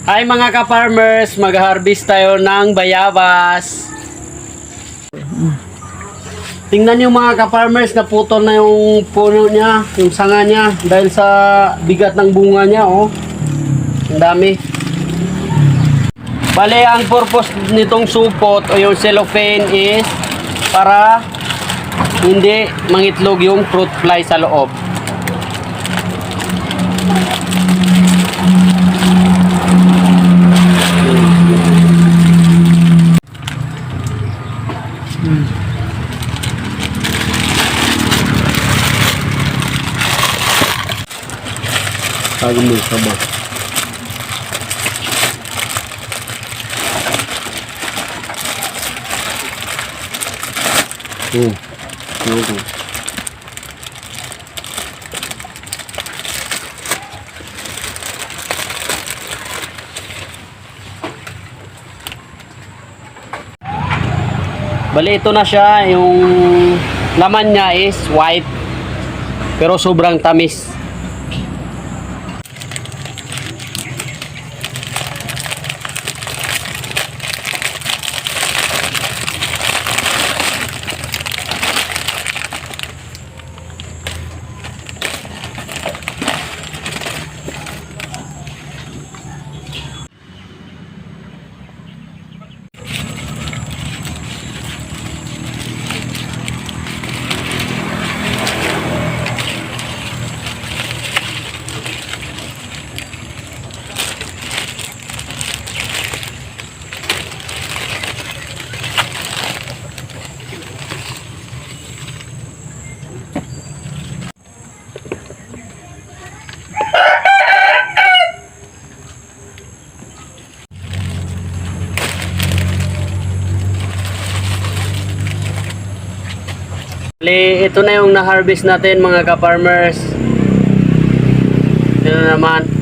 Hi mga ka-farmers, mag-harvest tayo ng bayabas. Tingnan niyo mga ka-farmers, naputol na yung puno niya, yung sanga niya dahil sa bigat ng bunga niya, oh. Ang dami. Bale, ang purpose nitong supot o yung cellophane is para hindi mangitlog yung fruit fly sa loob. Tago mo sa ba? Yogo. Bali, ito na siya. Yung laman niya is white pero sobrang tamis. Ito na yung na-harvest natin mga ka-farmers. Ito na naman.